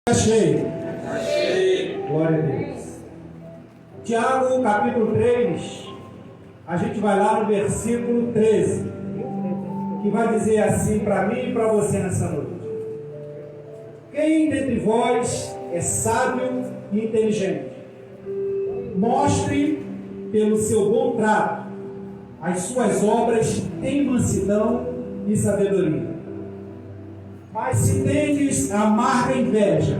Achei. Glória a Deus. Tiago, capítulo 3, a gente vai lá no versículo 13, que vai dizer assim para mim e para você nessa noite: quem dentre vós é sábio e inteligente, mostre pelo seu bom trato as suas obras em mansidão e sabedoria. Mas se tendes amarga inveja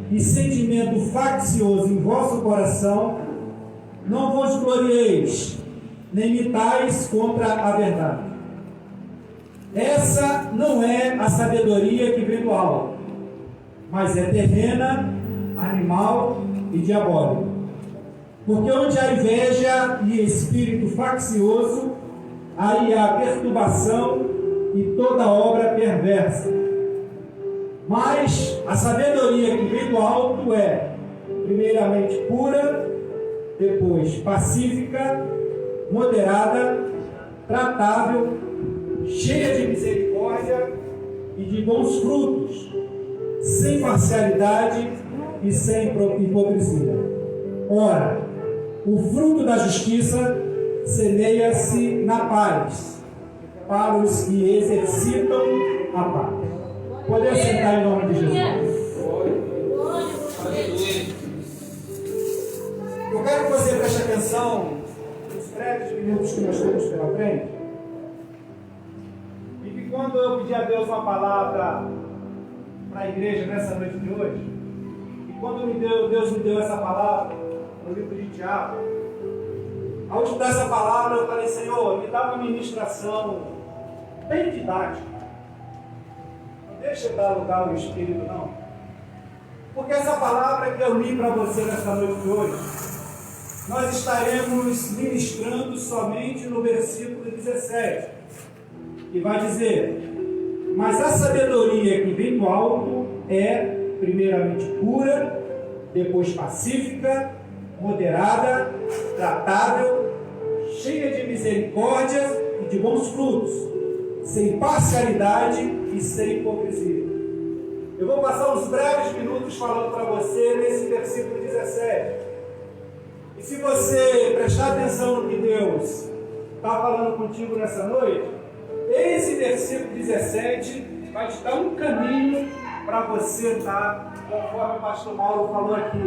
e sentimento faccioso em vosso coração, não vos glorieis, nem mitais contra a verdade. Essa não é a sabedoria que vem do alto, mas é terrena, animal e diabólica. Porque onde há inveja e espírito faccioso, aí há perturbação e toda obra perversa. Mas a sabedoria que vem do alto é, primeiramente, pura, depois pacífica, moderada, tratável, cheia de misericórdia e de bons frutos, sem parcialidade e sem hipocrisia. Ora, o fruto da justiça semeia-se na paz, para os que exercitam a paz. Poder sentar em nome de Jesus. Eu quero que você preste atenção nos breves minutos que nós temos pela frente. E que quando eu pedir a Deus uma palavra para a igreja nessa noite de hoje, e quando Deus me deu essa palavra no livro de Tiago, ao estudar essa palavra eu falei: Senhor, me dá uma ministração bem didática. Deixa eu dar lugar ao Espírito, não. Porque essa palavra que eu li para você nessa noite de hoje, nós estaremos ministrando somente no versículo 17, que vai dizer: mas a sabedoria que vem do alto é, primeiramente, pura, depois pacífica, moderada, tratável, cheia de misericórdia e de bons frutos, sem parcialidade e sem hipocrisia. Eu vou passar uns breves minutos falando para você nesse versículo 17. E se você prestar atenção no que Deus está falando contigo nessa noite, esse versículo 17 vai te dar um caminho para você estar, conforme o pastor Mauro falou aqui,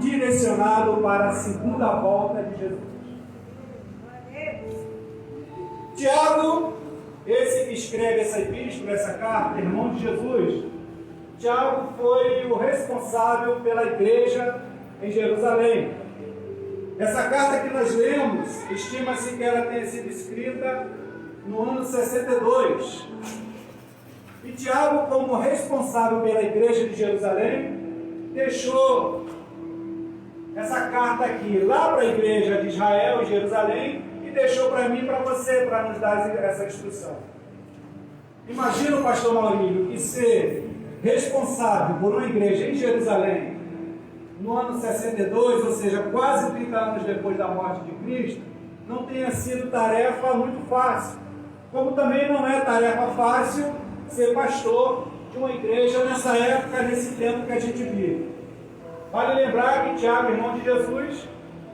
direcionado para a segunda volta de Jesus. Tiago, esse que escreve essa epístola, essa carta, irmão de Jesus, Tiago foi o responsável pela igreja em Jerusalém. Essa carta que nós lemos, estima-se que ela tenha sido escrita no ano 62. E Tiago, como responsável pela igreja de Jerusalém, deixou essa carta aqui lá para a igreja de Israel e Jerusalém, e deixou para mim e para você, para nos dar essa instrução. Imagina o pastor Maurílio que ser responsável por uma igreja em Jerusalém no ano 62, ou seja, quase 30 anos depois da morte de Cristo, não tenha sido tarefa muito fácil. Como também não é tarefa fácil ser pastor de uma igreja nessa época, nesse tempo que a gente vive. Vale lembrar que Tiago, irmão de Jesus,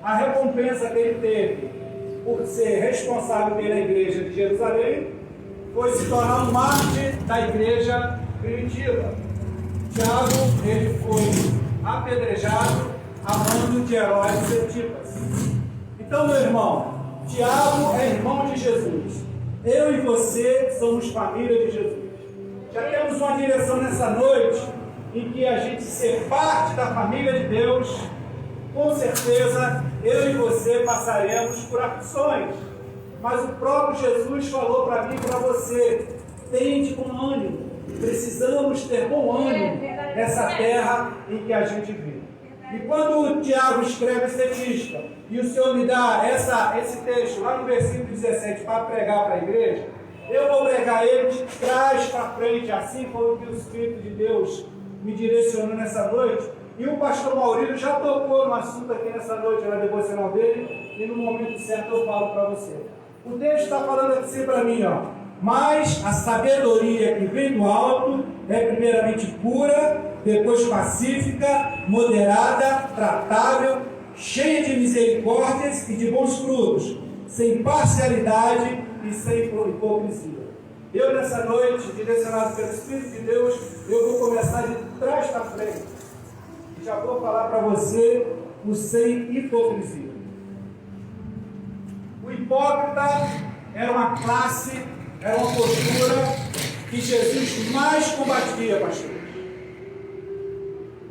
a recompensa que ele teve por ser responsável pela igreja de Jerusalém foi se tornar um mártir da igreja primitiva. Tiago, ele foi apedrejado a mando de Herodes Antipas. Então, meu irmão, Tiago é irmão de Jesus. Eu e você somos família de Jesus. Já temos uma direção nessa noite em que a gente ser parte da família de Deus, com certeza eu e você passaremos por aflições. Mas o próprio Jesus falou para mim e para você: tende com ânimo. Precisamos ter bom ânimo nessa terra em que a gente vive. E quando o Tiago escreve essa epístola, e o Senhor me dá esse texto lá no versículo 17 para pregar para a igreja, eu vou pregar ele de trás para frente, assim foi o que o Espírito de Deus me direcionou nessa noite. E o pastor Maurílio já tocou no assunto aqui nessa noite, na devocional dele, e no momento certo eu falo para você. O texto está falando assim para mim, ó: mas a sabedoria que vem do alto é primeiramente pura, depois pacífica, moderada, tratável, cheia de misericórdias e de bons frutos, sem parcialidade e sem hipocrisia. Eu, nessa noite, direcionado pelo Espírito de Deus, eu vou começar de trás para frente. E já vou falar para você o sem hipocrisia. O hipócrita era uma classe, era uma postura que Jesus mais combatia, pastor.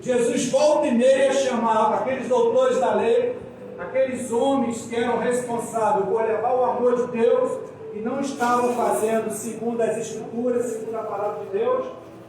Jesus volta e meia chamava aqueles doutores da lei, aqueles homens que eram responsáveis por levar o amor de Deus e não estavam fazendo segundo as Escrituras, segundo a palavra de Deus.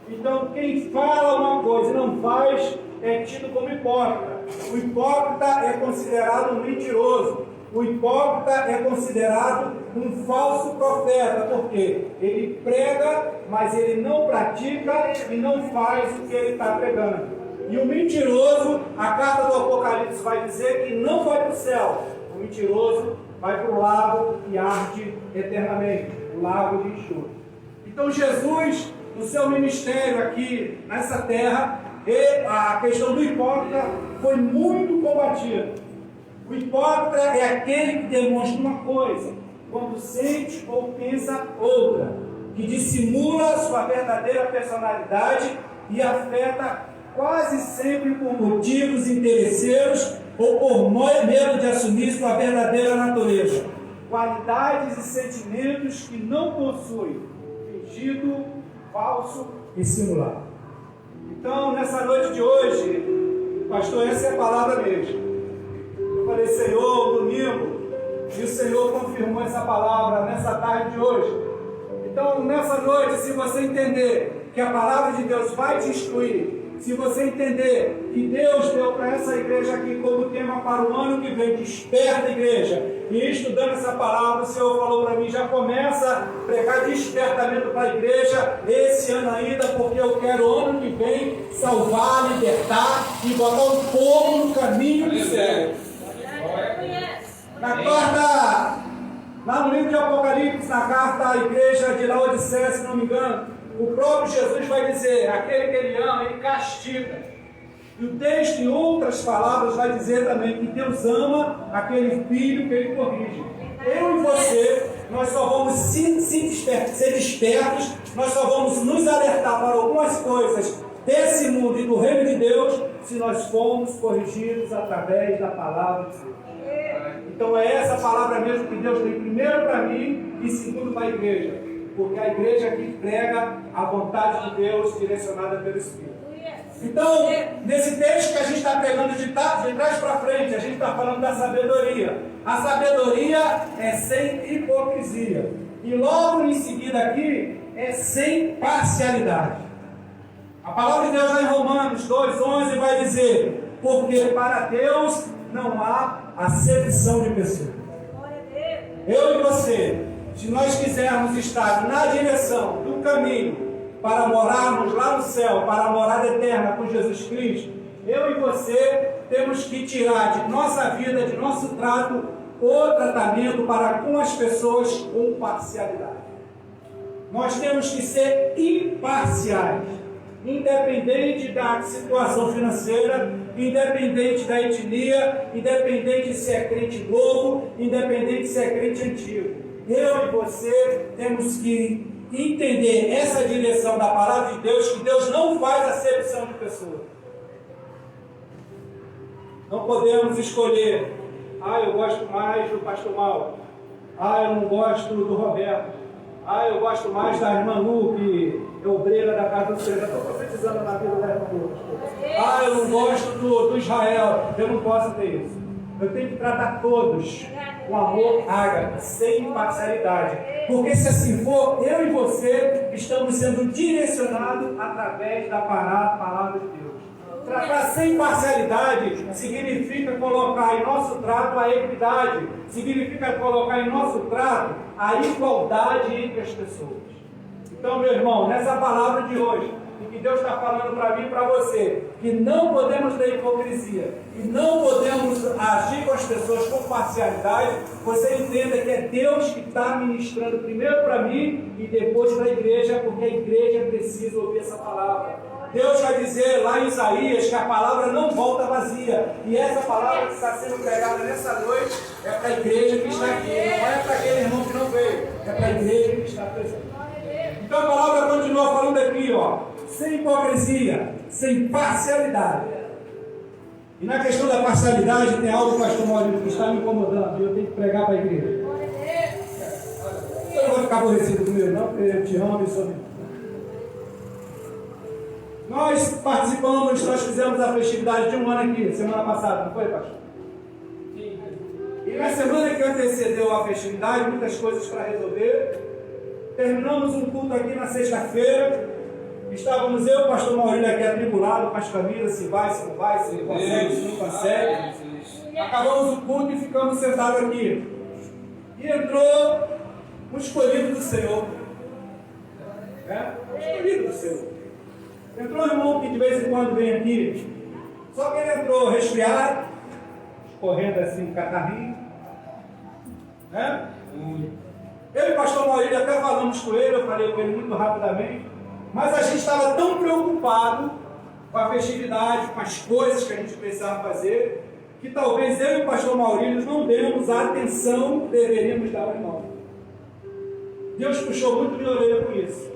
Então, quem fala uma coisa e não faz é tido como hipócrita. O hipócrita é considerado um mentiroso. O hipócrita é considerado um falso profeta, porque ele prega, mas ele não pratica e não faz o que ele está pregando. E o mentiroso, a carta do Apocalipse vai dizer que não vai para o céu. O mentiroso vai para o lago que arde eternamente, o lago de enxofre. Então Jesus, no seu ministério aqui nessa terra, a questão do hipócrita foi muito combatida. O hipócrita é aquele que demonstra uma coisa, quando sente ou pensa outra, que dissimula sua verdadeira personalidade e afeta quase sempre por motivos interesseiros ou por medo de assumir sua verdadeira natureza. Qualidades e sentimentos que não possui, fingido, falso e simulado. Então, nessa noite de hoje, pastor, essa é a palavra mesmo. Eu falei, Senhor, domingo, e o Senhor confirmou essa palavra nessa tarde de hoje. Então, nessa noite, se você entender que a palavra de Deus vai te instruir, se você entender que Deus deu para essa igreja aqui como tema para o ano que vem, desperta a igreja, e estudando essa palavra, o Senhor falou para mim, já começa a pregar despertamento para a igreja esse ano ainda, porque eu quero ano que vem salvar, libertar e botar o povo no caminho do céu. Na quarta, lá no livro de Apocalipse, na carta à igreja de Laodiceia, se não me engano, o próprio Jesus vai dizer, aquele que ele ama, ele castiga. E o texto, em outras palavras, vai dizer também que Deus ama aquele filho que ele corrige. Eu e você, nós só vamos ser despertos, nós só vamos nos alertar para algumas coisas desse mundo e do reino de Deus, se nós formos corrigidos através da palavra de Deus. Então é essa palavra mesmo que Deus tem primeiro para mim e segundo para a igreja. Porque a igreja aqui prega a vontade de Deus direcionada pelo Espírito. Então, nesse texto que a gente está pregando de trás para frente, a gente está falando da sabedoria. A sabedoria é sem hipocrisia. E logo em seguida aqui, é sem parcialidade. A palavra de Deus lá em Romanos 2,11 vai dizer, porque para Deus não há acepção de pessoas. Eu e você, se nós quisermos estar na direção do caminho para morarmos lá no céu, para a morada eterna com Jesus Cristo, eu e você temos que tirar de nossa vida, de nosso trato, o tratamento para com as pessoas com parcialidade. Nós temos que ser imparciais, independente da situação financeira, independente da etnia, independente se é crente novo, independente se é crente antigo. Eu e você temos que entender essa direção da palavra de Deus, que Deus não faz acepção de pessoas. Não podemos escolher, eu gosto mais do pastor Mauro, eu não gosto do Roberto, eu gosto mais da irmã Lu, que é obreira da casa do Senhor. Estou profetizando na vida da irmã Lu. Eu não gosto do Israel, eu não posso ter isso. Eu tenho que tratar todos com amor ágape, sem parcialidade. Porque se assim for, eu e você estamos sendo direcionados através da palavra de Deus. Tratar sem parcialidade significa colocar em nosso trato a equidade, significa colocar em nosso trato a igualdade entre as pessoas. Então, meu irmão, nessa palavra de hoje, que Deus está falando para mim e para você, que não podemos ter hipocrisia e não podemos agir com as pessoas com parcialidade, você entenda que é Deus que está ministrando primeiro para mim e depois para a igreja, porque a igreja precisa ouvir essa palavra. Deus vai dizer lá em Isaías que a palavra não volta vazia. E essa palavra que está sendo pregada nessa noite é para a igreja que está aqui. Não é para aquele irmão que não veio. É para a igreja que está presente. Então a palavra continua falando aqui, ó. Sem hipocrisia, sem parcialidade. E na questão da parcialidade tem algo, pastor Maurício, que está me incomodando. E eu tenho que pregar para a igreja. Eu não vou ficar aborrecido comigo não, porque eu te amo e sou. Nós participamos, nós fizemos a festividade de um ano aqui, semana passada, não foi, pastor? Sim. E na semana que antecedeu a festividade, muitas coisas para resolver. Terminamos um culto aqui na sexta-feira. Estávamos eu e o pastor Maurício aqui atribulado com as famílias, se vai, se não vai, se consegue, se não consegue. Acabamos o culto e ficamos sentados aqui. E entrou um escolhido do Senhor. Um escolhido do Senhor. Entrou um irmão que de vez em quando vem aqui, só que ele entrou resfriado, correndo assim um catarrinho. Eu e o pastor Maurício até falamos com ele, eu falei com ele muito rapidamente, mas a gente estava tão preocupado com a festividade, com as coisas que a gente precisava fazer, que talvez eu e o pastor Maurício não demos a atenção que deveríamos dar ao irmão. Deus puxou muito minha orelha com isso.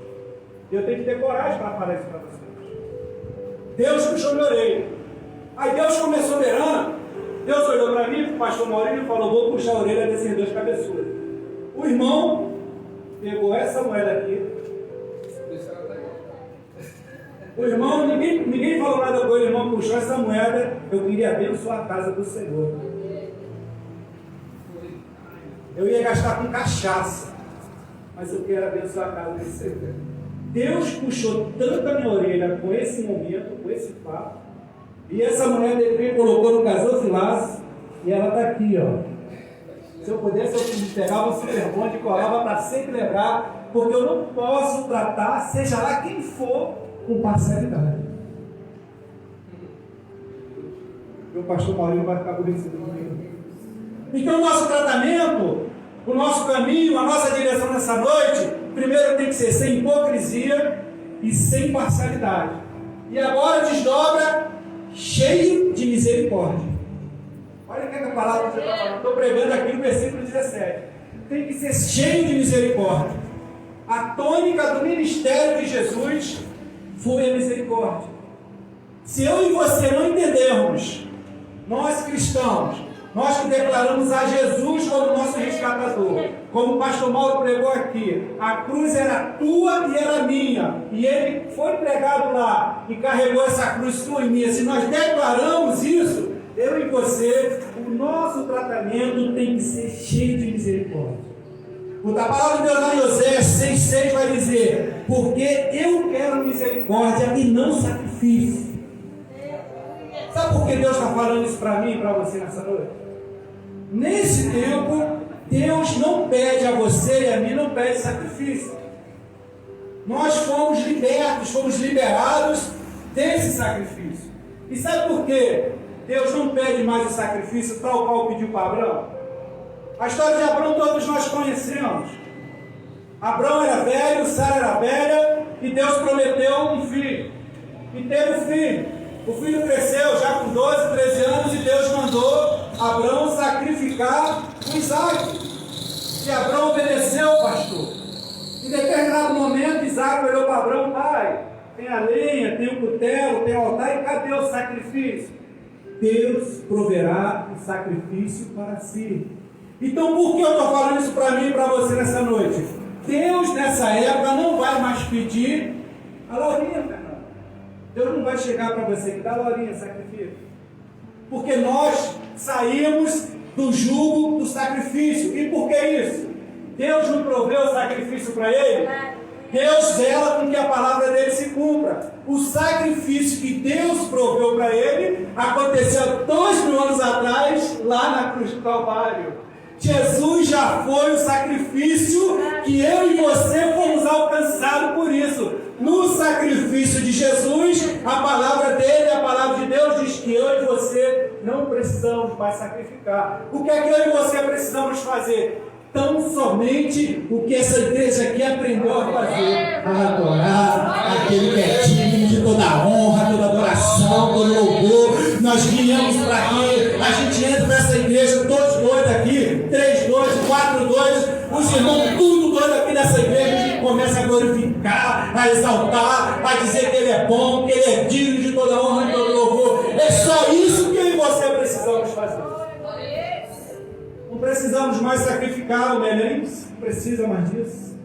Eu tenho que ter coragem para falar isso para vocês. Deus puxou minha orelha. Aí Deus, como é soberano, Deus olhou para mim, o pastor Maurício, e falou: vou puxar a orelha desses dois cabeçudos. O irmão pegou essa moeda aqui. O irmão, ninguém falou nada com ele, o irmão puxou essa moeda. Eu queria abençoar a casa do Senhor. Eu ia gastar com cachaça, mas eu quero abençoar a casa do Senhor. Deus puxou tanto a minha orelha com esse momento, com esse fato, e essa moeda ele veio, colocou no gasofilaço, e ela está aqui, ó. Se eu pudesse, eu pegava o superbonde e colava para sempre lembrar, porque eu não posso tratar, seja lá quem for, com parcialidade. O pastor Maurício vai ficar aborrecido comigo. Então, o nosso tratamento, o nosso caminho, a nossa direção nessa noite, primeiro tem que ser sem hipocrisia e sem parcialidade. E agora desdobra cheio de misericórdia. Olha o que a palavra que você está falando. Estou pregando aqui no versículo 17. Tem que ser cheio de misericórdia. A tônica do ministério de Jesus foi a misericórdia. Se eu e você não entendermos, nós cristãos, nós que declaramos a Jesus como nosso resgatador, como o pastor Mauro pregou aqui, a cruz era tua e era minha, e ele foi pregado lá e carregou essa cruz tua e minha. Se nós declaramos isso, eu e você, o nosso tratamento tem que ser cheio de misericórdia. A palavra de Deus lá em Oséias 6,6 vai dizer: porque eu quero misericórdia e não sacrifício. Sabe por que Deus está falando isso para mim e para você nessa noite? Nesse tempo, Deus não pede a você e a mim, não pede sacrifício. Nós fomos libertos, fomos liberados desse sacrifício. E sabe por quê? Deus não pede mais o sacrifício tal qual pediu para Abraão. A história de Abraão todos nós conhecemos. Abraão era velho, Sara era velha, e Deus prometeu um filho. E teve um filho. O filho cresceu já com 12, 13 anos, e Deus mandou Abraão sacrificar o Isaac. E Abraão obedeceu, pastor. Em determinado momento, Isaac olhou para Abraão: pai, tem a lenha, tem o cutelo, tem o altar, e cadê o sacrifício? Deus proverá o sacrifício para si. Então, por que eu estou falando isso para mim e para você nessa noite? Deus, nessa época, não vai mais pedir a Laurinha, Fernando. Deus não vai chegar para você que dá a Laurinha, sacrifício. Porque nós saímos do jugo do sacrifício. E por que isso? Deus não proveu o sacrifício para ele? Deus zela com que a palavra dele se cumpra. O sacrifício que Deus proveu para ele aconteceu 2000 anos atrás, lá na cruz do Calvário. Jesus já foi o sacrifício que eu e você fomos alcançados por isso. No sacrifício de Jesus, a palavra dele, a palavra de Deus diz que eu e você não precisamos mais sacrificar. O que é que eu e você precisamos fazer? Tão somente o que essa igreja aqui aprendeu a fazer: a adorar aquele que é digno de toda a A gente entra nessa igreja, todos doidos aqui, 3 doidos, 4 doidos, os irmãos tudo doido aqui nessa igreja, a gente começa a glorificar, a exaltar, a dizer que Ele é bom, que Ele é digno de toda honra e todo louvor. É só isso que eu e você precisamos fazer. Não precisamos mais sacrificar o neném, não precisa mais disso.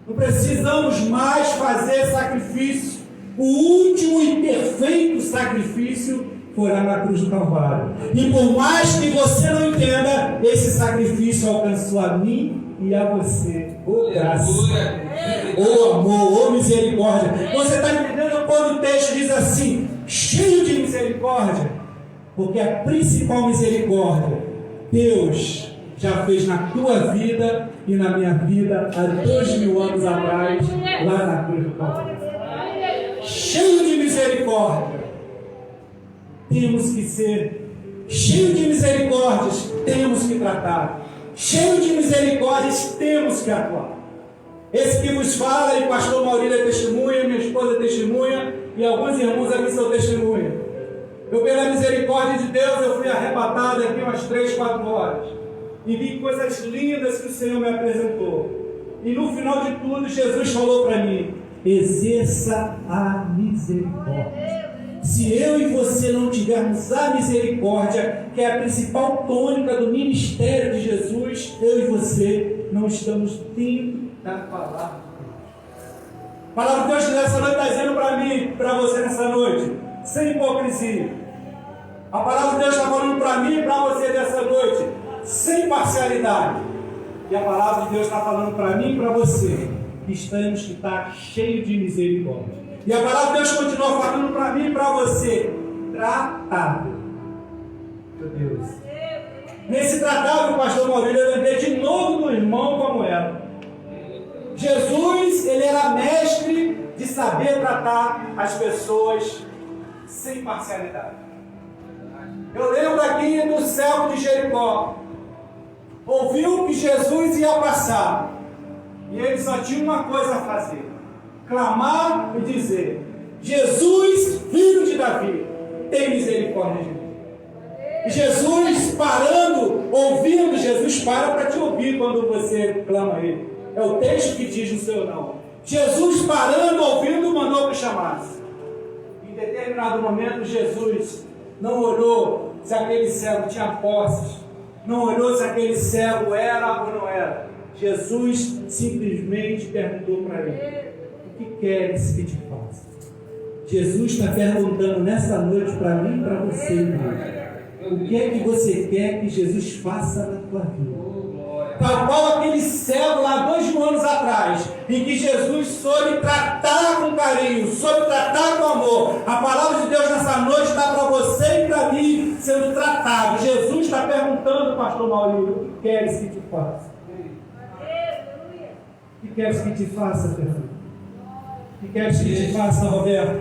Não precisamos mais fazer sacrifício. O último e perfeito sacrifício foi lá na cruz do Calvário. E por mais que você não entenda, esse sacrifício alcançou a mim e a você. Ô graça, ô amor, ô misericórdia. Você está entendendo quando o texto diz assim, cheio de misericórdia? Porque a principal misericórdia Deus já fez na tua vida e na minha vida há 2000 anos atrás, lá na cruz do Calvário. Cheio de misericórdia. Temos que ser cheio de misericórdias, temos que tratar. Cheio de misericórdias, temos que atuar. Esse que vos fala, e o pastor Maurílio é testemunha, minha esposa é testemunha, e alguns irmãos aqui são testemunha. Eu, pela misericórdia de Deus, eu fui arrebatado aqui umas 3, 4 horas. E vi coisas lindas que o Senhor me apresentou. E no final de tudo, Jesus falou para mim, exerça a misericórdia. Se eu e você não tivermos a misericórdia, que é a principal tônica do ministério de Jesus, eu e você não estamos dentro da palavra de Deus. A palavra de Deus nessa noite está dizendo para mim, para você nessa noite, sem hipocrisia. A palavra de Deus está falando para mim e para você nessa noite, sem parcialidade. E a palavra de Deus está falando para mim e para você, que estamos que estar cheio de misericórdia. E a palavra de Deus continua falando para mim e para você, tratável. Meu Deus. Nesse tratável, pastor Maurílio, eu lembrei de novo do irmão como era. Jesus, ele era mestre de saber tratar as pessoas sem parcialidade. Eu lembro aqui no céu de Jericó, ouviu que Jesus ia passar, e ele só tinha uma coisa a fazer: clamar e dizer, Jesus, filho de Davi, tem misericórdia de mim. E Jesus parando, ouvindo, Jesus para te ouvir quando você clama a Ele. É o texto que diz no seu não. Jesus parando, ouvindo, mandou que chamasse. Em determinado momento, Jesus não olhou se aquele cego tinha posses, não olhou se aquele cego era ou não era. Jesus simplesmente perguntou para ele, o que queres que te faça? Jesus está perguntando nessa noite para mim e para você, irmão. O que é que você quer que Jesus faça na tua vida? Tal qual aquele cego lá 2000 anos atrás, em que Jesus soube tratar com carinho, soube tratar com amor. A palavra de Deus nessa noite está para você e para mim sendo tratado. Jesus está perguntando, pastor Maurílio, o que queres que te faça? O que queres que te faça, Fernando? O que queres que te faça, Roberto?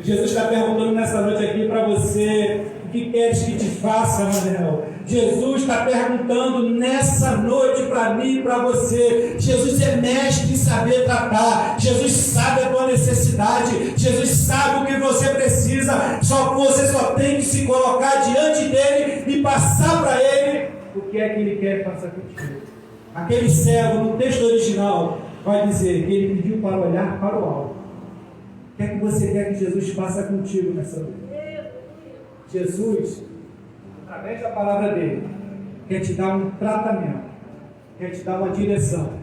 Jesus está perguntando nessa noite aqui para você, o que queres que te faça, Manuel? Jesus está perguntando nessa noite para mim e para você. Jesus é mestre em saber tratar. Jesus sabe a tua necessidade. Jesus sabe o que você precisa. Só que você só tem que se colocar diante dele e passar para ele o que é que ele quer que faça contigo. Aquele cego, no texto original, vai dizer que ele pediu para olhar para o alto. O que é que você quer que Jesus faça contigo nessa noite? Jesus, através da palavra dele, quer te dar um tratamento, quer te dar uma direção,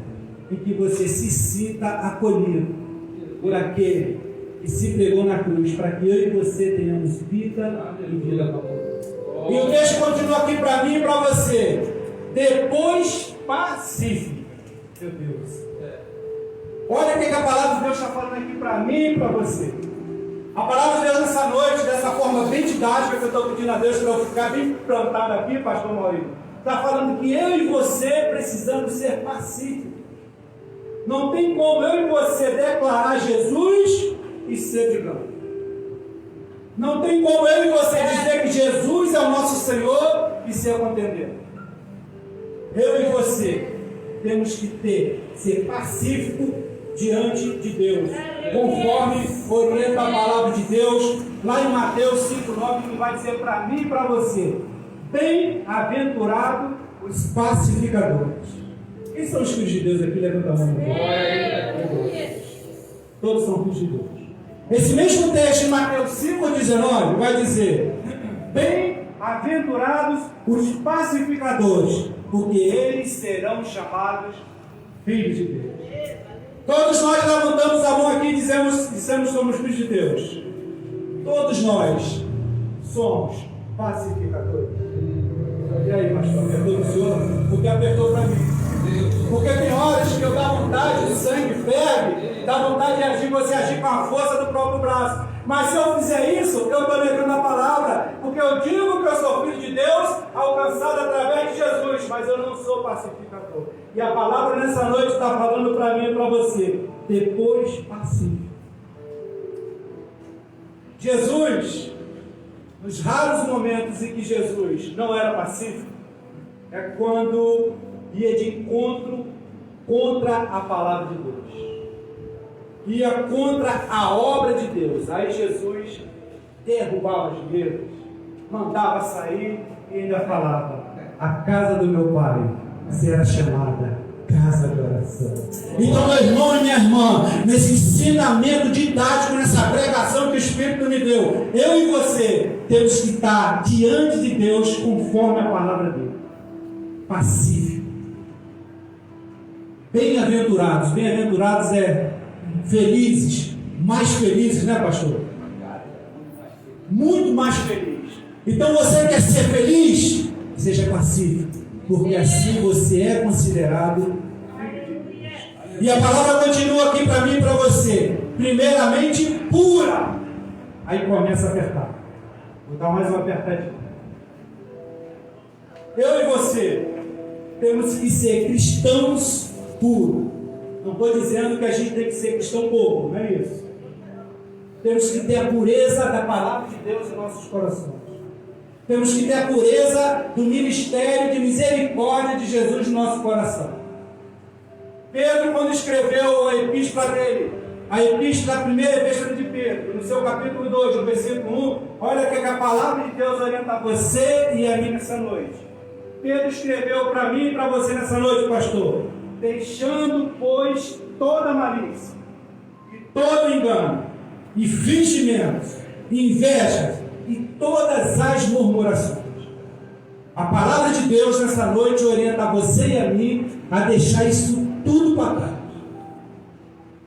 em que você se sinta acolhido por aquele que se pregou na cruz, para que eu e você tenhamos vida e vida com amor. E o texto continua aqui para mim e para você. Depois pacífico. Meu Deus. Olha o que a palavra de Deus está falando aqui para mim e para você. A palavra de Deus nessa noite, dessa forma bem didática que eu estou pedindo a Deus para eu ficar bem plantado aqui, pastor Maurício, está falando que eu e você precisamos ser pacíficos. Não tem como eu e você declarar Jesus e ser brigão. Não tem como eu e você dizer que Jesus é o nosso Senhor e ser contendendo. Eu e você temos que ser pacífico diante de Deus, conforme orienta a palavra de Deus, lá em Mateus 5,9, que vai dizer para mim e para você, Bem-aventurados os pacificadores. Quem são os filhos de Deus aqui? Levanta a mão. Todos são filhos de Deus. Esse mesmo texto em Mateus 5,19 vai dizer: bem-aventurados os pacificadores, porque eles serão chamados filhos de Deus. Todos nós levantamos a mão aqui e dizemos que somos filhos de Deus. Todos nós somos pacificadores. E aí, pastor, apertou do senhor? Porque apertou para mim. Porque tem horas que eu dá vontade, o sangue ferve, dá vontade de agir, você agir com a força do próprio braço. Mas se eu fizer isso, eu estou lembrando a palavra, porque eu digo que eu sou filho de Deus, alcançado através de Jesus, mas eu não sou pacificador. E a palavra nessa noite está falando para mim e para você: depois pacífico. Jesus, nos raros momentos em que Jesus não era pacífico, é quando ia de encontro contra a palavra de Deus, ia contra a obra de Deus. Aí Jesus derrubava os medos, mandava sair e ainda falava: a casa do meu pai será chamada casa de oração. Então, meu irmão e minha irmã, nesse ensinamento didático, nessa pregação que o Espírito me deu, eu e você temos que estar diante de Deus conforme a palavra dele, pacífico. Bem-aventurados é felizes, mais felizes, né, pastor? Muito mais feliz. Então, você quer ser feliz? Seja pacífico, porque assim você é considerado. E a palavra continua aqui para mim e para você: primeiramente pura. Aí começa a apertar. Vou dar mais uma apertadinha. Eu e você temos que ser cristãos puros. Não estou dizendo que a gente tem que ser cristão bobo, não é isso. Temos que ter a pureza da palavra de Deus em nossos corações. Temos que ter a pureza do ministério de misericórdia de Jesus no nosso coração. Pedro, quando escreveu a epístola dele, a epístola, a primeira epístola de Pedro, no seu capítulo 2, no versículo 1, olha que a palavra de Deus orienta você e a mim nessa noite. Pedro escreveu para mim e para você nessa noite, pastor: deixando, pois, toda malícia, e todo engano, e fingimentos, e inveja, e todas as murmurações. A palavra de Deus nessa noite orienta você e a mim a deixar isso tudo para trás.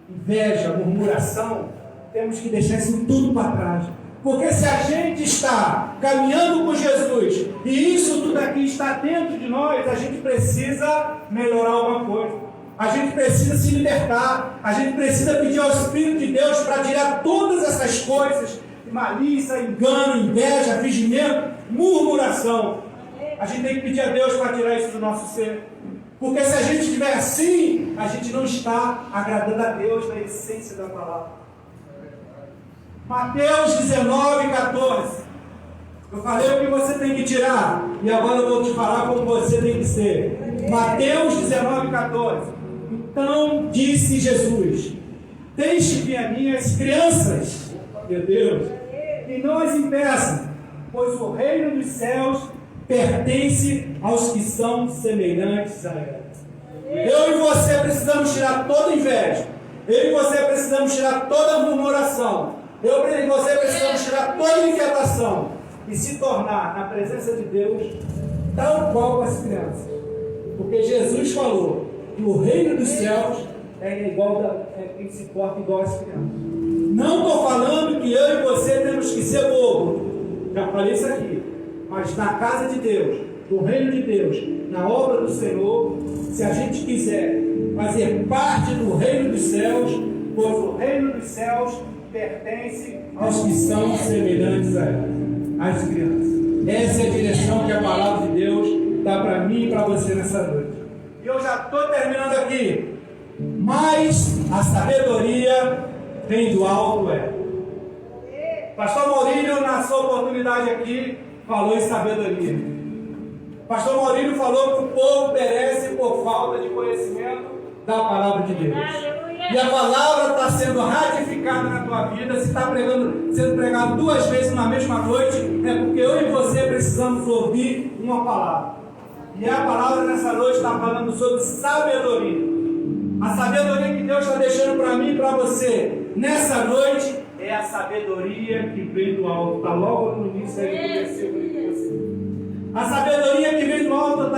Inveja, murmuração, temos que deixar isso tudo para trás. Porque se a gente está caminhando com Jesus e isso tudo aqui está dentro de nós, a gente precisa melhorar alguma coisa. A gente precisa se libertar. A gente precisa pedir ao Espírito de Deus para tirar todas essas coisas: malícia, engano, inveja, fingimento, murmuração. A gente tem que pedir a Deus para tirar isso do nosso ser. Porque se a gente estiver assim, a gente não está agradando a Deus na essência da palavra. Mateus 19:14. Eu falei o que você tem que tirar, e agora eu vou te falar como você tem que ser. Mateus 19:14. Então disse Jesus: deixe vir a mim as crianças, meu Deus, e não as impeçam, pois o reino dos céus pertence aos que são semelhantes a ela. Eu e você precisamos tirar toda inveja. Eu e você precisamos tirar toda murmuração. Eu e você precisamos tirar toda inquietação e se tornar na presença de Deus tal qual as crianças. Porque Jesus falou que o reino dos céus é igual quem se porta igual às crianças. Não estou falando que eu e você temos que ser bobo. Já falei isso aqui. Mas na casa de Deus, no reino de Deus, na obra do Senhor, se a gente quiser fazer parte do reino dos céus, pois o reino dos céus pertence aos que são semelhantes a ela, às crianças. Essa é a direção que a palavra de Deus dá para mim e para você nessa noite. E eu já estou terminando aqui. Mas a sabedoria vem do alto. Pastor Maurílio, na sua oportunidade aqui, falou em sabedoria. Pastor Maurílio falou que o povo perece por falta de conhecimento da palavra de Deus. E a palavra está sendo ratificada na tua vida. Se está sendo pregado 2 vezes na mesma noite, é porque eu e você precisamos ouvir uma palavra. E a palavra nessa noite está falando sobre sabedoria. A sabedoria que Deus está deixando para mim e para você nessa noite é a sabedoria que vem do alto. Está logo no início aí do versículo de você. A sabedoria que vem do alto,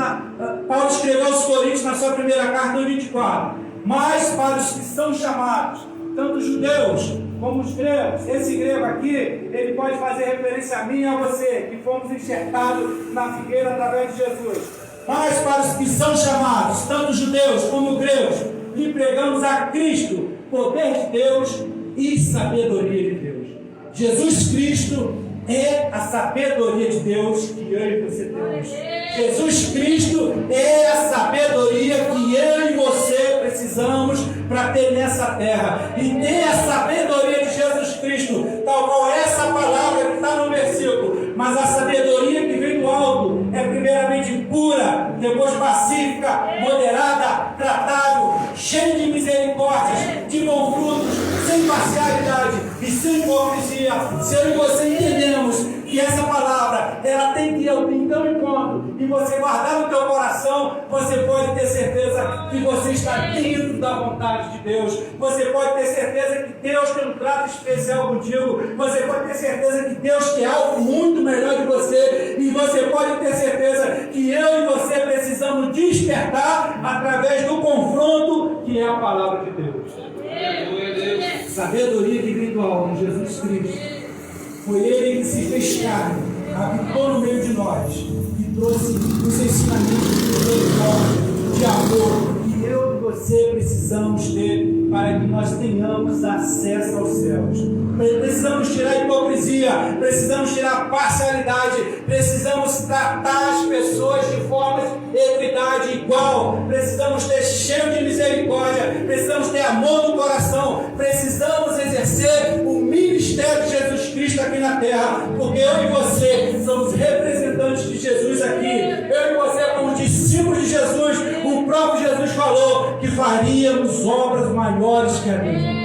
Paulo escreveu aos Coríntios na sua primeira carta, no 24. Mas para os que são chamados, tanto judeus como os gregos, esse grego aqui, ele pode fazer referência a mim e a você, que fomos enxertados na figueira através de Jesus. Mas para os que são chamados, tanto judeus como gregos, lhe pregamos a Cristo, poder de Deus e sabedoria de Deus. Jesus Cristo é a sabedoria de Deus que eu e você temos. Jesus Cristo é a sabedoria que eu e você precisamos para ter nessa terra. E tem a sabedoria de Jesus Cristo, tal qual essa palavra que está no versículo. Mas a sabedoria que vem do alto é primeiramente pura, depois pacífica, moderada, tratável, cheia de misericórdias, de bons frutos, sem parcialidade e sem hipocrisia. Se eu e você entendemos que essa palavra ela tem que ir então em conta e você guardar no teu coração, você pode ter certeza que você está dentro da vontade de Deus. Você pode ter certeza que Deus tem um trato especial contigo. Você pode ter certeza que Deus quer algo muito melhor de você. E você pode ter certeza que eu e você precisamos despertar através do confronto que é a palavra de Deus. Sabedoria que vem do alto, Jesus Cristo. Foi Ele que se fez carne, habitou no meio de nós e trouxe os ensinamentos de misericórdia, de amor, que eu e você precisamos ter para que nós tenhamos acesso aos céus. Precisamos tirar a hipocrisia, precisamos tirar a parcialidade, precisamos tratar as pessoas de forma de equidade igual, precisamos ter cheio de misericórdia, precisamos ter amor no coração, precisamos exercer o ministério de Jesus Cristo aqui na terra, porque eu e você somos representantes de Jesus aqui. Eu e você, como discípulos de Jesus, o próprio Jesus falou que faríamos obras maiores que a dele.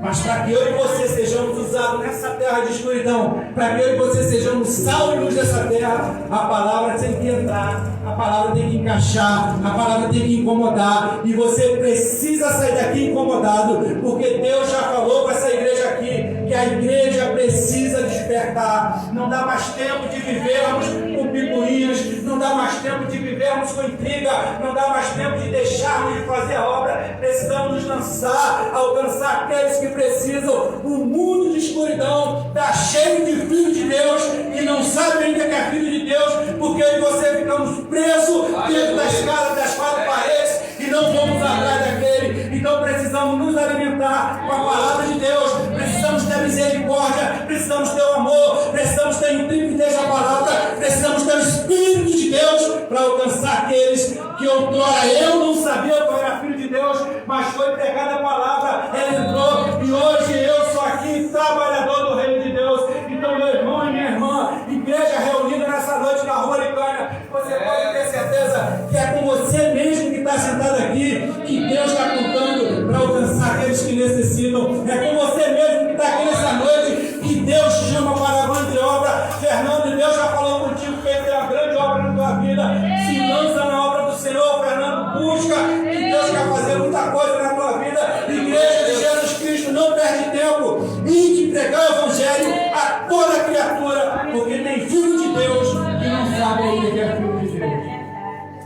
Mas para que eu e você sejamos usados nessa terra de escuridão, para que eu e você sejamos sal e luz dessa terra, a palavra tem que entrar, a palavra tem que encaixar, a palavra tem que incomodar, e você precisa sair daqui incomodado, porque Deus já falou para essa igreja aqui, que a igreja precisa despertar. Não dá mais tempo de vivermos com picuinhas, não dá mais tempo de vivermos com intriga, não dá mais tempo de deixarmos de fazer a obra. Precisamos nos lançar, alcançar aqueles que precisam. O mundo de escuridão está cheio de filhos de Deus que não sabem ainda que é filho de Deus, porque eu e você ficamos presos dentro das casas, das quatro paredes, e não vamos atrás daquele. Então precisamos nos alimentar com a palavra de Deus, precisamos ter misericórdia, precisamos ter o amor, precisamos ter intrepidez da palavra, precisamos ter o Espírito de Deus para alcançar aqueles que outrora eu não sabia que eu era filho de Deus, mas foi pregada a palavra, ela entrou, e hoje eu sou aqui trabalhador do reino de Deus. Então, meu irmão e minha irmã, igreja reunida nessa noite na Rua Licânia, você pode ter certeza que é com você mesmo que está sentado aqui que Deus está contando para alcançar aqueles que necessitam. É com você mesmo que está aqui nessa noite que Deus chama para a grande obra. Fernando, Deus já falou contigo que ele tem uma grande obra na tua vida. Se lança na obra do Senhor, Fernando, busca, que Deus quer fazer muita coisa na tua vida. Igreja de Jesus Cristo, não perde tempo em de pregar o Evangelho a toda criatura, porque tem filho de Deus que não sabe ainda que é filho de Deus.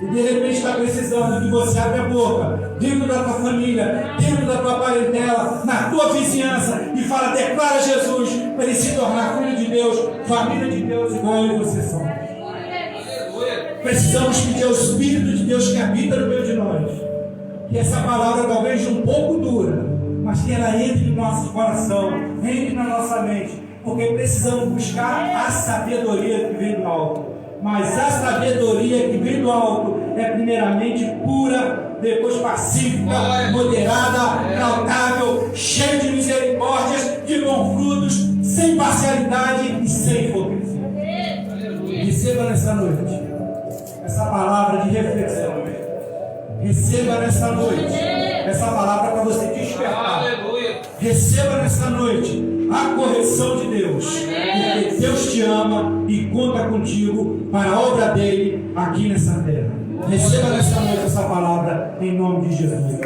E de repente está precisando que você abra a boca, dentro da tua família, dentro da tua parentela, na tua vizinhança, e fala, declara Jesus, para ele se tornar filho de Deus, família de Deus, igual eu e você somos. Precisamos pedir ao Espírito de Deus que habita no meio de nós, que essa palavra talvez um pouco dura, mas que ela entre no nosso coração, entre na nossa mente, porque precisamos buscar a sabedoria que vem do alto. Mas a sabedoria que vem do alto é primeiramente pura, depois pacífica, moderada, tratável, cheia de misericórdias, de bons frutos, sem parcialidade e sem hipocrisia. Receba nessa noite essa palavra de reflexão. Receba nessa noite essa palavra para você despertar. Receba nesta noite a correção de Deus, porque Deus te ama e conta contigo para a obra dele aqui nessa terra. Receba nesta noite essa palavra em nome de Jesus.